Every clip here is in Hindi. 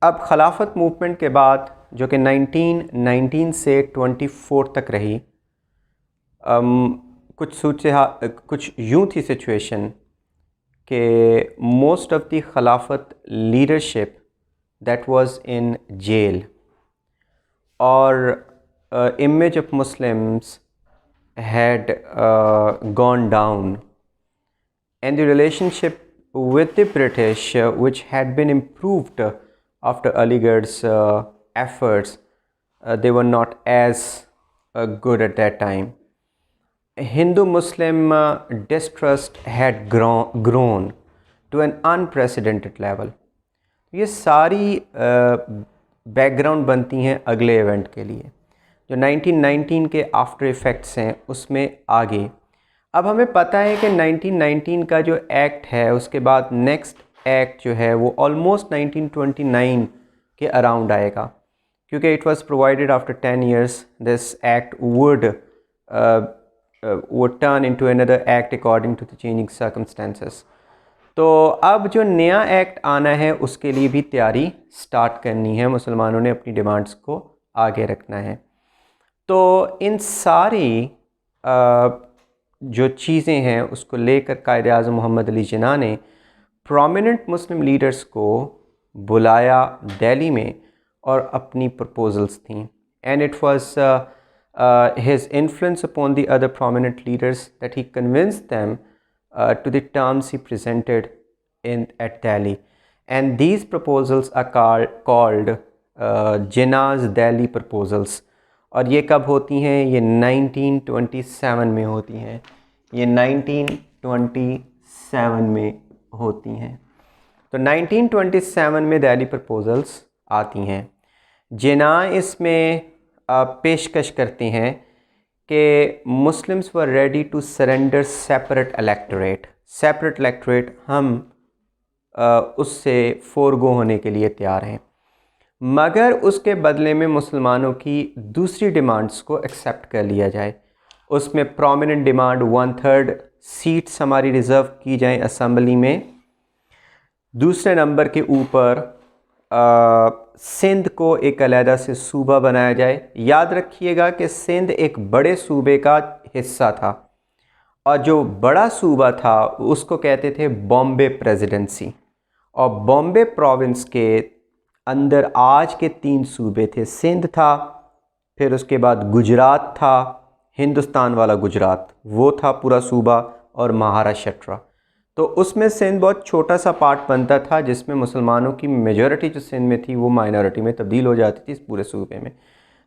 अब खिलाफत मूवमेंट के बाद जो कि 1919 से 24 तक रही, कुछ यूँ थी सिचुएशन कि most of the Khilafat leadership that was in jail, और image of Muslims had gone down, and the relationship with the British, which had been improved after Aligarh's efforts, they were not as good at that time. Hindu-Muslim distrust had grown to an unprecedented level. ये सारी बैकग्राउंड बनती हैं अगले इवेंट के लिए जो 1919 के आफ्टर इफ़ेक्ट्स हैं उसमें आगे। अब हमें पता है कि 1919 का जो एक्ट है उसके बाद नेक्स्ट एक्ट जो है वो ऑलमोस्ट 1929 के अराउंड आएगा, क्योंकि it was provided after 10 years this act would turn into another act according to the changing circumstances. तो अब जो नया एक्ट आना है उसके लिए भी तैयारी स्टार्ट करनी है, मुसलमानों ने अपनी डिमांड्स को आगे रखना है। तो इन सारी जो चीज़ें हैं उसको लेकर कायद-ए-आज़म मोहम्मद अली जिन्ना ने प्रोमिनेंट मुस्लिम लीडर्स को बुलाया दिल्ली में और अपनी प्रपोजल्स थी, and it was his influence upon the other prominent leaders that he convinced them to the terms he presented at Delhi, and these proposals are called Jinnah's Delhi proposals। और ये कब होती हैं? ये 1927 में होती हैं, ये 1927 में होती हैं। तो 1927 में दिल्ली प्रपोजल्स आती हैं। जिन्ना इसमें पेशकश करते हैं कि Muslims were ready to surrender separate electorate, हम उससे फोरगो होने के लिए तैयार हैं, मगर उसके बदले में मुसलमानों की दूसरी डिमांड्स को एक्सेप्ट कर लिया जाए। उसमें प्रोमिनेंट डिमांड 1/3 सीट्स हमारी रिज़र्व की जाएं असेंबली में। दूसरे नंबर के ऊपर सिंध को एक अलहदा से सूबा बनाया जाए। याद रखिएगा कि सिंध एक बड़े सूबे का हिस्सा था, और जो बड़ा सूबा था उसको कहते थे बॉम्बे प्रेसिडेंसी, और बॉम्बे प्रोविंस के अंदर आज के 3 सूबे थे। सिंध था, फिर उसके बाद गुजरात था, हिंदुस्तान वाला गुजरात वो था पूरा सूबा, और महाराष्ट्र। तो उसमें सिंध बहुत छोटा सा पार्ट बनता था जिसमें मुसलमानों की मेजॉरिटी जो सिंध में थी वो माइनॉरिटी में तब्दील हो जाती थी इस पूरे सूबे में।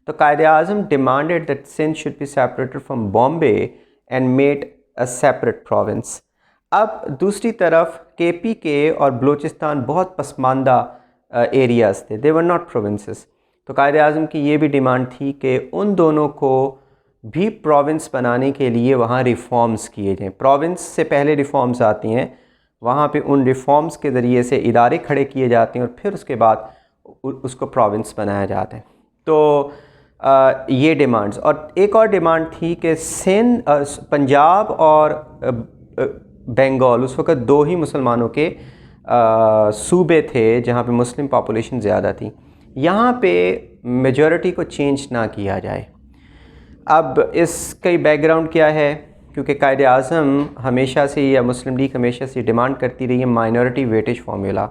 तो Quaid-e-Azam demanded that Sindh should be separated from Bombay and made a separate province. अब दूसरी तरफ KPK और बलूचिस्तान बहुत पसमानदा एरियाज़ थे, दे वर नॉट प्रोविंसेस। तो कायद-ए-आज़म की ये भी डिमांड थी कि उन दोनों को भी प्रोविंस बनाने के लिए वहाँ रिफॉर्म्स किए जाएँ। प्रोविंस से पहले रिफॉर्म्स आती हैं, वहाँ पे उन रिफॉर्म्स के ज़रिए से इदारे खड़े किए जाते हैं और फिर उसके बाद उसको प्रोविंस बनाया जाता है। तो ये डिमांड्स, और एक और डिमांड थी कि सिंध, पंजाब और बंगाल, उस वक़्त 2 ही मुसलमानों के सूबे थे जहाँ पे मुस्लिम पॉपुलेशन ज़्यादा थी, यहाँ पे मेजॉरिटी को चेंज ना किया जाए। अब इसका बैकग्राउंड क्या है? क्योंकि कायद-ए-आज़म हमेशा से या मुस्लिम लीग हमेशा से डिमांड करती रही है minority weightage formula.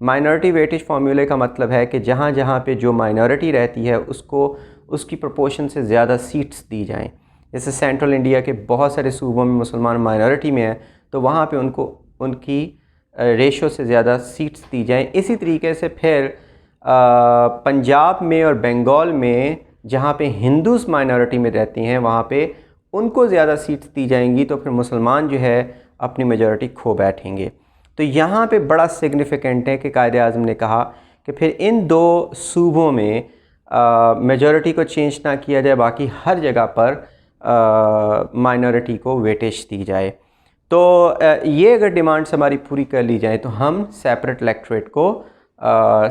Minority weightage फार्मूले का मतलब है कि जहाँ जहाँ पे जो माइनॉरिटी रहती है उसको उसकी प्रोपोर्शन से ज़्यादा सीट्स दी जाएं। जैसे सेंट्रल इंडिया के बहुत सारे सूबों में मुसलमान माइनॉरिटी में है, तो वहाँ पे उनको उनकी रेशो से ज़्यादा सीट्स दी जाएं। इसी तरीके से फिर पंजाब में और बंगाल में जहाँ पे हिंदूज़ माइनॉरिटी में रहती हैं वहाँ पे उनको ज़्यादा सीट्स दी जाएंगी, तो फिर मुसलमान जो है अपनी मेजॉरिटी खो बैठेंगे। तो यहाँ पे बड़ा सिग्निफिकेंट है कि कायद-ए-आज़म ने कहा कि फिर इन 2 सूबों में मेजॉरिटी को चेंज ना किया जाए, बाकी हर जगह पर माइनॉरिटी को वेटेज दी जाए। तो ये अगर डिमांड्स हमारी पूरी कर ली जाए तो हम सेपरेट इलेक्टोरेट को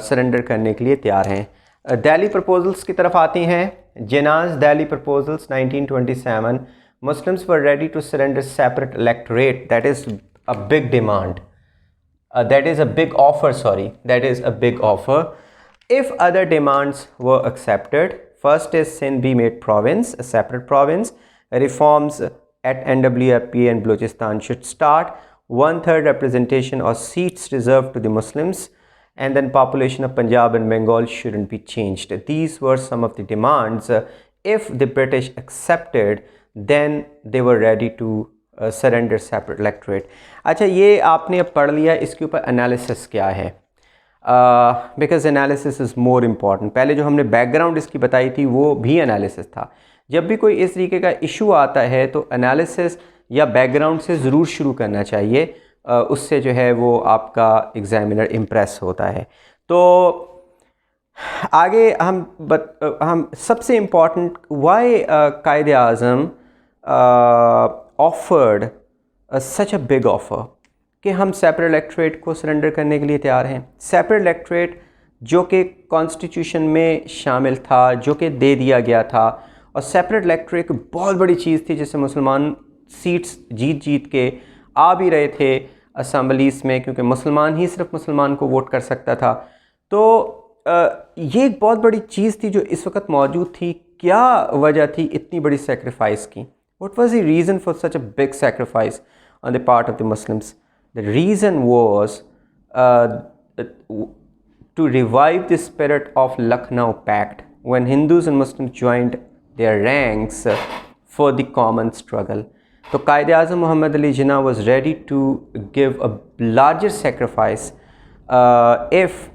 सरेंडर करने के लिए तैयार हैं। दिल्ली प्रपोजल्स की तरफ आते हैं। Jinnah's Delhi proposals 1927, Muslims were ready to surrender separate electorate, that is a big demand, that is a big offer, that is a big offer, If other demands were accepted, first is Sindh be made province, a separate province. Reforms at NWFP and Balochistan should start. 1/3 representation or seats reserved to the Muslims, and then population of Punjab and Bengal shouldn't be changed. These were some of the demands. If the British accepted, then they were ready to surrender separate electorate. अच्छा, ये आपने अब पढ़ लिया, इसके ऊपर एनालिसिस क्या है? Because analysis is more important. पहले जो हमने बैकग्राउंड इसकी बताई थी वो भी एनालिसिस था. जब भी कोई इस तरीके का इशू आता है तो एनालिसिस या बैकग्राउंड से ज़रूर शुरू करना चाहिए. उससे जो है वो आपका एग्ज़ामिनर इम्प्रेस होता है. तो आगे हम सबसे important why Quaid-e Azam offered such a big offer कि हम सेपरेट इलेक्टोरेट को सरेंडर करने के लिए तैयार हैं. सेपरेट इलेक्टोरेट जो कि कॉन्स्टिट्यूशन में शामिल था, जो कि दे दिया गया था, और सेपरेट इलेक्टोरेट एक बहुत बड़ी चीज़ थी जिससे मुसलमान सीट्स जीत के आ भी रहे थे असम्बलीज़ में, क्योंकि मुसलमान ही सिर्फ मुसलमान को वोट कर सकता था. तो ये एक बहुत बड़ी चीज़ थी जो इस वक्त मौजूद थी. क्या वजह थी इतनी बड़ी सेक्रीफाइस की? What was the reason for such a big sacrifice on the part of the Muslims? The reason was to revive the spirit of Lucknow Pact, when Hindus and Muslims joined their ranks for the common struggle. So Quaid-e-Azam Muhammad Ali Jinnah was ready to give a larger sacrifice if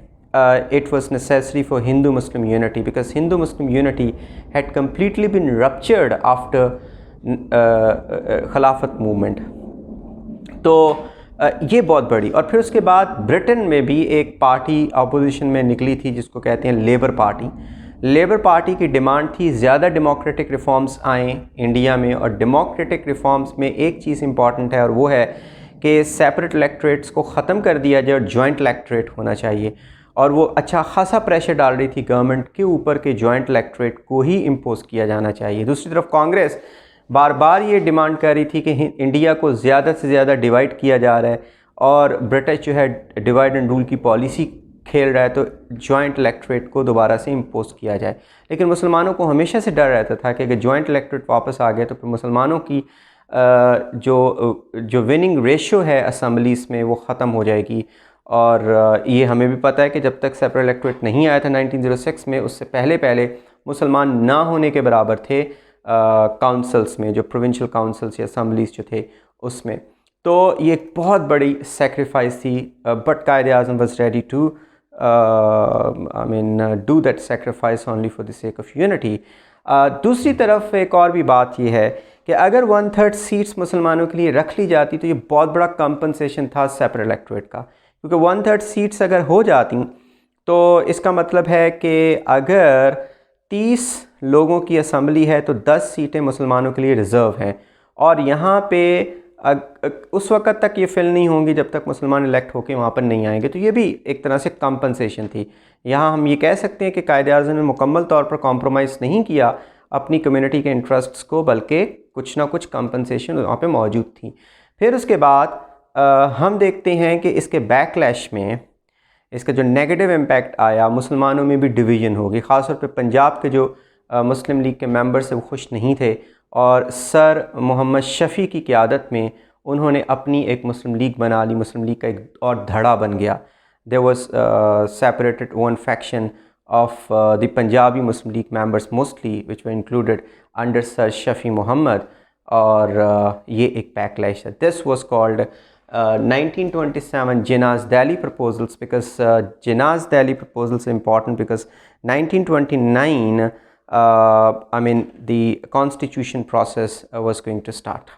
it was necessary for Hindu-Muslim unity, because Hindu-Muslim unity had completely been ruptured after खिलाफत मूवमेंट. तो ये बहुत बड़ी. और फिर उसके बाद ब्रिटेन में भी एक पार्टी अपोजिशन में निकली थी जिसको कहते हैं लेबर पार्टी. लेबर पार्टी की डिमांड थी ज़्यादा डेमोक्रेटिक रिफॉर्म्स आएँ इंडिया में, और डेमोक्रेटिक रिफॉर्म्स में एक चीज़ इंपॉर्टेंट है और वो है कि सेपरेट इलेक्टोरेट्स को ख़त्म कर दिया जाए और जॉइंट इलेक्टोरेट होना चाहिए. और वो अच्छा खासा प्रेशर डाल रही थी गवर्नमेंट के ऊपर कि जॉइंट इलेक्टोरेट को ही इम्पोज़ किया जाना चाहिए. दूसरी तरफ कांग्रेस बार बार ये डिमांड कर रही थी कि इंडिया को ज़्यादा से ज़्यादा डिवाइड किया जा रहा है और ब्रिटिश जो है डिवाइड एंड रूल की पॉलिसी खेल रहा है, तो जॉइंट इलेक्टोरेट को दोबारा से इम्पोज़ किया जाए. लेकिन मुसलमानों को हमेशा से डर रहता था कि अगर जॉइंट इलेक्टोरेट वापस आ गया तो फिर मुसलमानों की जो विनिंग रेशो है असम्बलीज़ में वो ख़त्म हो जाएगी. और ये हमें भी पता है कि जब तक सेपरेट इलेक्टोरेट नहीं आया था 1906 में, उससे पहले मुसलमान ना होने के बराबर थे काउंसल्स में, जो प्रोविंशियल काउंसल्स या असम्बलीज जो थे उसमें. तो ये एक बहुत बड़ी सेक्रीफाइस थी. But Quaid-e-Azam was ready to do that sacrifice only for the sake of unity. दूसरी तरफ एक और भी बात ये है कि अगर 1/3 सीट्स मुसलमानों के लिए रख ली जाती तो ये बहुत बड़ा कंपनसेशन था सेपरेट इलेक्टोरेट का, क्योंकि 1/3 सीट्स अगर हो जाती तो इसका मतलब है कि अगर 30 लोगों की असम्बली है तो 10 सीटें मुसलमानों के लिए रिज़र्व हैं. और यहाँ पे उस वक़्त तक ये फिल नहीं होंगी जब तक मुसलमान इलेक्ट होकर वहाँ पर नहीं आएंगे. तो ये भी एक तरह से कंपनसेशन थी. यहाँ हम ये कह सकते हैं कि कायद-ए-आज़म ने मुकम्मल तौर पर कॉम्प्रोमाइज़ नहीं किया अपनी कम्युनिटी के इंटरेस्ट्स को, बल्कि कुछ ना कुछ कंपनसेशन वहाँ पे मौजूद थी. फिर उसके बाद हम देखते हैं कि इसके बैकलैश में इसका जो नेगेटिव इम्पैक्ट आया, मुसलमानों में भी डिवीज़न होगी. ख़ासतौर पे पंजाब के जो मुस्लिम लीग के मेंबर्स वो खुश नहीं थे, और सर मोहम्मद शफ़ी की क़यादत में उन्होंने अपनी एक मुस्लिम लीग बना ली. मुस्लिम लीग का एक और धड़ा बन गया. There was separated one faction of the Punjabi Muslim league members mostly which were included under sir Shafi Mohammad, और ये एक बैकलैश है. This was called 1927 Jinnah's Delhi proposals, because Jinnah's Delhi proposals are important because 1929 the constitution process was going to start.